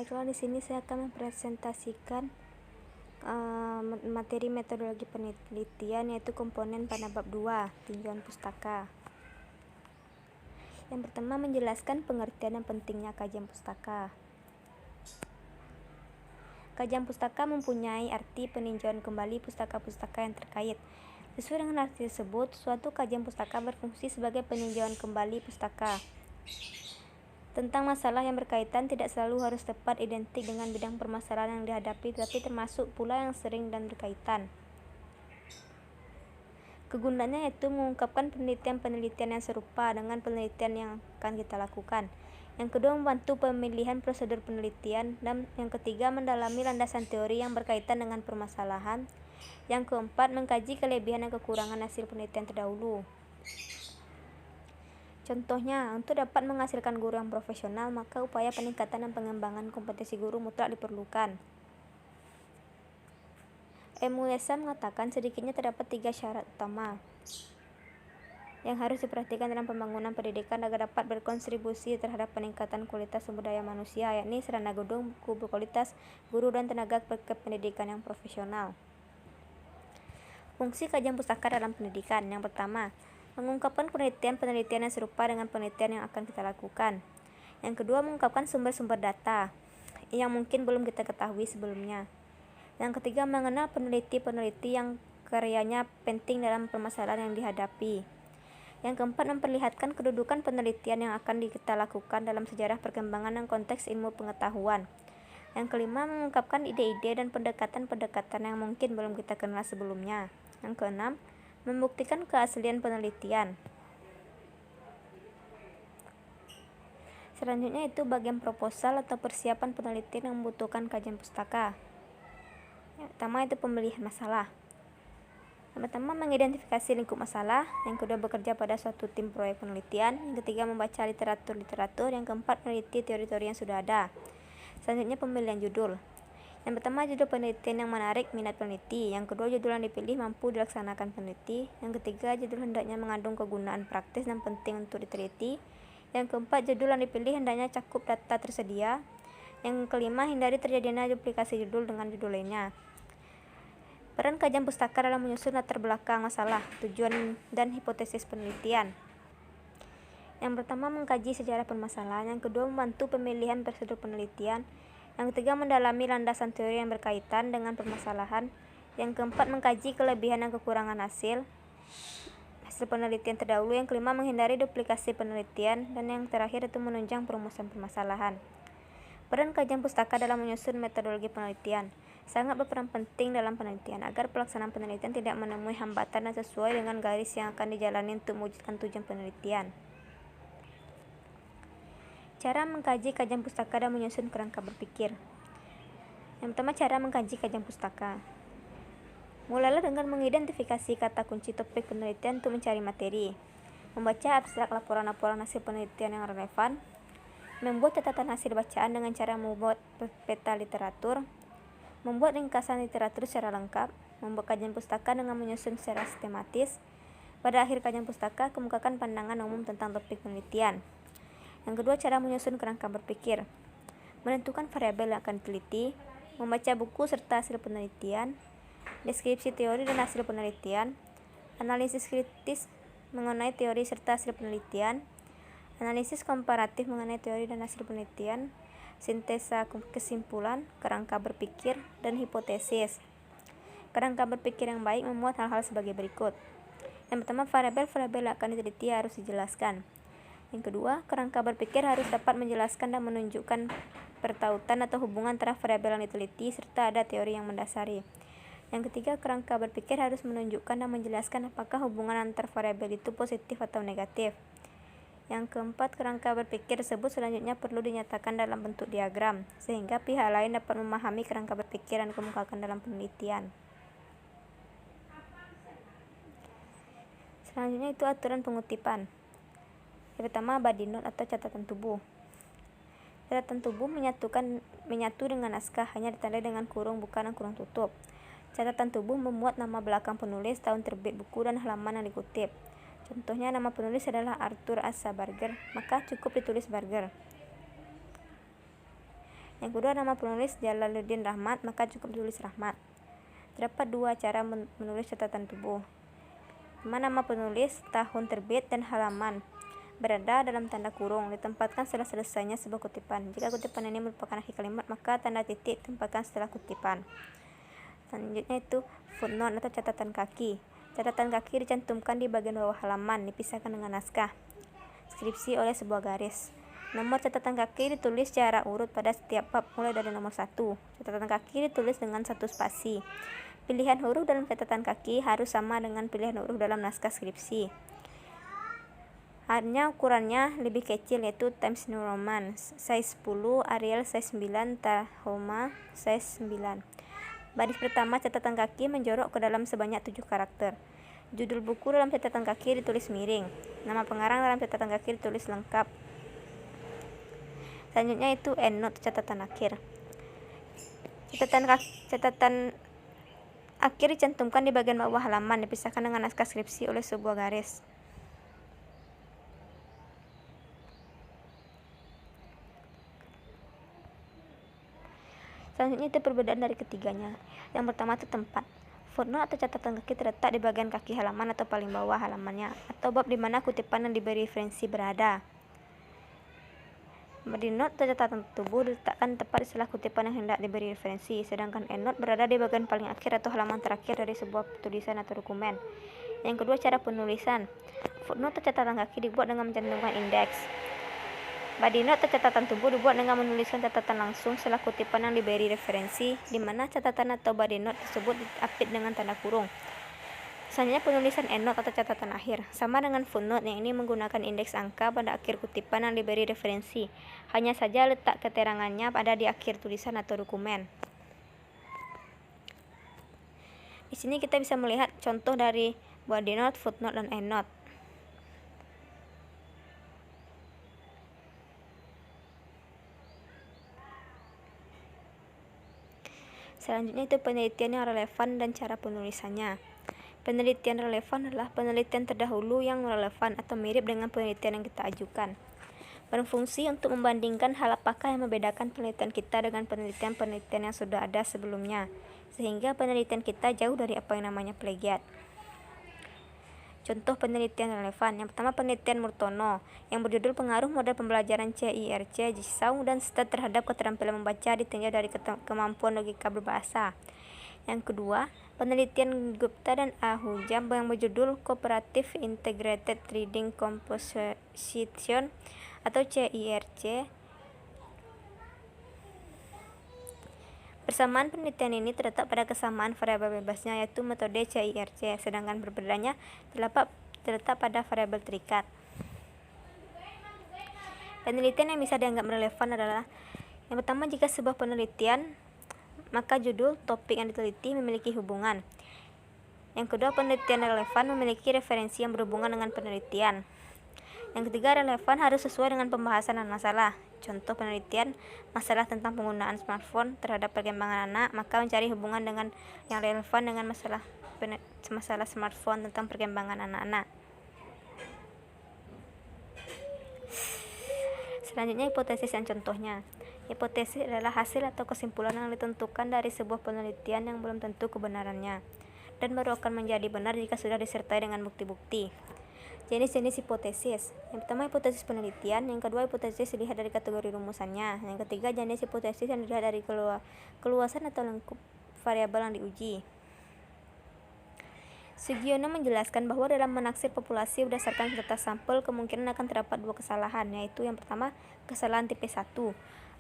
Baiklah, di sini saya akan mempresentasikan materi metodologi penelitian, yaitu komponen pada bab 2, tinjauan pustaka. Yang pertama, menjelaskan pengertian dan pentingnya kajian pustaka. Kajian pustaka mempunyai arti peninjauan kembali pustaka-pustaka yang terkait. Sesuai dengan arti tersebut, suatu kajian pustaka berfungsi sebagai peninjauan kembali pustaka tentang masalah yang berkaitan. Tidak selalu harus tepat identik dengan bidang permasalahan yang dihadapi, tetapi termasuk pula yang sering dan berkaitan. Kegunaannya yaitu mengungkapkan penelitian-penelitian yang serupa dengan penelitian yang akan kita lakukan. Yang kedua, membantu pemilihan prosedur penelitian. Dan yang ketiga, mendalami landasan teori yang berkaitan dengan permasalahan. Yang keempat, mengkaji kelebihan dan kekurangan hasil penelitian terdahulu. Contohnya, untuk dapat menghasilkan guru yang profesional, maka upaya peningkatan dan pengembangan kompetensi guru mutlak diperlukan. MUSA mengatakan sedikitnya terdapat 3 syarat utama yang harus diperhatikan dalam pembangunan pendidikan agar dapat berkontribusi terhadap peningkatan kualitas sumber daya manusia, yakni sarana gedung, buku berkualitas, guru, dan tenaga kependidikan yang profesional. Fungsi kajian pustaka dalam pendidikan. Yang pertama, mengungkapkan penelitian-penelitian yang serupa dengan penelitian yang akan kita lakukan. Yang kedua, mengungkapkan sumber-sumber data yang mungkin belum kita ketahui sebelumnya. Yang ketiga, mengenal peneliti-peneliti yang karyanya penting dalam permasalahan yang dihadapi. Yang keempat, memperlihatkan kedudukan penelitian yang akan kita lakukan dalam sejarah perkembangan dan konteks ilmu pengetahuan. Yang kelima, mengungkapkan ide-ide dan pendekatan-pendekatan yang mungkin belum kita kenal sebelumnya. Yang keenam, membuktikan keaslian penelitian. Selanjutnya itu bagian proposal atau persiapan penelitian yang membutuhkan kajian pustaka. Yang pertama itu pemilihan masalah. Yang pertama, mengidentifikasi lingkup masalah. Yang kedua, bekerja pada suatu tim proyek penelitian. Yang ketiga, membaca literatur. Yang keempat, meneliti teori-teori yang sudah ada. Selanjutnya, pemilihan judul. Yang pertama, judul penelitian yang menarik minat peneliti. Yang kedua, judul yang dipilih mampu dilaksanakan peneliti. Yang ketiga, judul hendaknya mengandung kegunaan praktis dan penting untuk diteliti. Yang keempat, judul yang dipilih hendaknya cakup data tersedia. Yang kelima, hindari terjadinya duplikasi judul dengan judul lainnya. Peran kajian pustaka dalam menyusun latar belakang masalah, tujuan, dan hipotesis penelitian. Yang pertama, mengkaji sejarah permasalahan. Yang kedua, membantu pemilihan prosedur penelitian. Yang ketiga, mendalami landasan teori yang berkaitan dengan permasalahan. Yang keempat, mengkaji kelebihan dan kekurangan hasil penelitian terdahulu. Yang kelima, menghindari duplikasi penelitian. Dan yang terakhir itu menunjang perumusan permasalahan. Peran kajian pustaka dalam menyusun metodologi penelitian sangat berperan penting dalam penelitian agar pelaksanaan penelitian tidak menemui hambatan dan sesuai dengan garis yang akan dijalani untuk mewujudkan tujuan penelitian. Cara mengkaji kajian pustaka dan menyusun kerangka berpikir. Yang pertama, cara mengkaji kajian pustaka. Mulailah dengan mengidentifikasi kata kunci topik penelitian untuk mencari materi, membaca abstrak laporan-laporan hasil penelitian yang relevan, membuat catatan hasil bacaan dengan cara membuat peta literatur, membuat ringkasan literatur secara lengkap, membuat kajian pustaka dengan menyusun secara sistematis. Pada akhir kajian pustaka, kemukakan pandangan umum tentang topik penelitian. Yang kedua, cara menyusun kerangka berpikir. Menentukan variabel yang akan diteliti, membaca buku serta hasil penelitian, deskripsi teori dan hasil penelitian, analisis kritis mengenai teori serta hasil penelitian, analisis komparatif mengenai teori dan hasil penelitian, sintesa kesimpulan, kerangka berpikir, dan hipotesis. Kerangka berpikir yang baik memuat hal-hal sebagai berikut. Yang pertama, variabel-variabel yang akan diteliti harus dijelaskan. Yang kedua, kerangka berpikir harus dapat menjelaskan dan menunjukkan pertautan atau hubungan antara variabel yang diteliti serta ada teori yang mendasari. Yang ketiga, kerangka berpikir harus menunjukkan dan menjelaskan apakah hubungan antar variabel itu positif atau negatif. Yang keempat, kerangka berpikir tersebut selanjutnya perlu dinyatakan dalam bentuk diagram, sehingga pihak lain dapat memahami kerangka berpikir dan dikemukakan dalam penelitian. Selanjutnya itu aturan pengutipan. Yang pertama, body note atau catatan tubuh. Catatan tubuh menyatu dengan naskah, hanya ditandai dengan kurung buka dan kurung tutup. Catatan tubuh memuat nama belakang penulis, tahun terbit buku, dan halaman yang dikutip. Contohnya, nama penulis adalah Arthur Asa Barger, maka cukup ditulis Barger. Yang kedua, nama penulis Jalaluddin Rahmat, maka cukup ditulis Rahmat. Terdapat dua cara menulis catatan tubuh. Nama penulis, tahun terbit, dan halaman berada dalam tanda kurung, ditempatkan setelah selesainya sebuah kutipan. Jika kutipan ini merupakan akhir kalimat, maka tanda titik ditempatkan setelah kutipan. Selanjutnya itu footnote atau catatan kaki. Catatan kaki dicantumkan di bagian bawah halaman, dipisahkan dengan naskah skripsi oleh sebuah garis. Nomor catatan kaki ditulis secara urut pada setiap bab mulai dari nomor 1. Catatan kaki ditulis dengan 1 spasi. Pilihan huruf dalam catatan kaki harus sama dengan pilihan huruf dalam naskah skripsi. Hanya ukurannya lebih kecil, yaitu Times New Roman size 10, Arial size 9, Tahoma size 9. Baris pertama catatan kaki menjorok ke dalam sebanyak 7 karakter. Judul buku dalam catatan kaki ditulis miring. Nama pengarang dalam catatan kaki ditulis lengkap. Selanjutnya itu endnote, catatan akhir. Catatan akhir dicantumkan di bagian bawah halaman, dipisahkan dengan naskah skripsi oleh sebuah garis. Selanjutnya itu perbedaan dari ketiganya. Yang pertama itu tempat. Footnote atau catatan kaki terletak di bagian kaki halaman atau paling bawah halamannya, atau bab di mana kutipan yang diberi referensi berada. Body note atau catatan tubuh diletakkan tepat di setelah kutipan yang hendak diberi referensi, sedangkan endnote berada di bagian paling akhir atau halaman terakhir dari sebuah tulisan atau dokumen. Yang kedua, cara penulisan. Footnote atau catatan kaki dibuat dengan mencantumkan indeks. Body note atau catatan tubuh dibuat dengan menuliskan catatan langsung setelah kutipan yang diberi referensi, di mana catatan atau body note tersebut diapit dengan tanda kurung. Selanjutnya penulisan endnote atau catatan akhir. Sama dengan footnote, yang ini menggunakan indeks angka pada akhir kutipan yang diberi referensi. Hanya saja letak keterangannya pada di akhir tulisan atau dokumen. Di sini kita bisa melihat contoh dari body note, footnote, dan endnote. Selanjutnya itu penelitian yang relevan dan cara penulisannya. Penelitian relevan adalah penelitian terdahulu yang relevan atau mirip dengan penelitian yang kita ajukan. Berfungsi untuk membandingkan hal apakah yang membedakan penelitian kita dengan penelitian-penelitian yang sudah ada sebelumnya, sehingga penelitian kita jauh dari apa yang namanya plagiat. Contoh penelitian relevan. Yang pertama, penelitian Murtono yang berjudul Pengaruh Model Pembelajaran CIRC, Jigsaw, dan STAT terhadap keterampilan membaca ditinjau dari kemampuan logika berbahasa. Yang kedua, penelitian Gupta dan Ahuja yang berjudul Cooperative Integrated Reading Composition atau CIRC. Persamaan penelitian ini terletak pada kesamaan variabel bebasnya, yaitu metode CIRC, sedangkan perbedaannya terletak pada variabel terikat. Penelitian yang bisa dianggap relevan adalah yang pertama, jika sebuah penelitian, maka judul topik yang diteliti memiliki hubungan. Yang kedua, penelitian relevan memiliki referensi yang berhubungan dengan penelitian. Yang ketiga, relevan harus sesuai dengan pembahasan dan masalah. Contoh penelitian masalah tentang penggunaan smartphone terhadap perkembangan anak, maka mencari hubungan dengan yang relevan dengan masalah smartphone tentang perkembangan anak-anak. Selanjutnya, hipotesis dan contohnya. Hipotesis adalah hasil atau kesimpulan yang ditentukan dari sebuah penelitian yang belum tentu kebenarannya, dan baru akan menjadi benar jika sudah disertai dengan bukti-bukti. Jenis-jenis hipotesis. Yang pertama, hipotesis penelitian. Yang kedua, hipotesis dilihat dari kategori rumusannya. Yang ketiga, jenis hipotesis yang dilihat dari keluasan atau lengkap variabel yang diuji. Sugiono menjelaskan bahwa dalam menaksir populasi berdasarkan data sampel, kemungkinan akan terdapat dua kesalahan, yaitu yang pertama, kesalahan tipe 1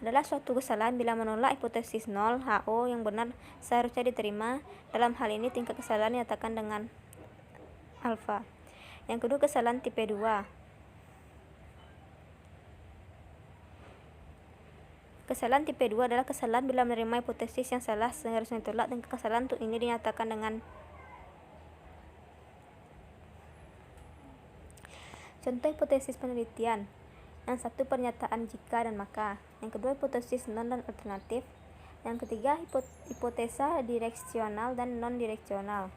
adalah suatu kesalahan bila menolak hipotesis 0 HO yang benar seharusnya diterima. Dalam hal ini tingkat kesalahan dinyatakan dengan alfa. Yang kedua, kesalahan tipe 2 Kesalahan tipe 2 adalah kesalahan bila menerima hipotesis yang salah seharusnya ditolak, dan kesalahan untuk ini dinyatakan dengan contoh hipotesis penelitian. Yang satu, pernyataan jika dan maka. Yang kedua, hipotesis non dan alternatif. Yang ketiga, hipotesa direksional dan non direksional.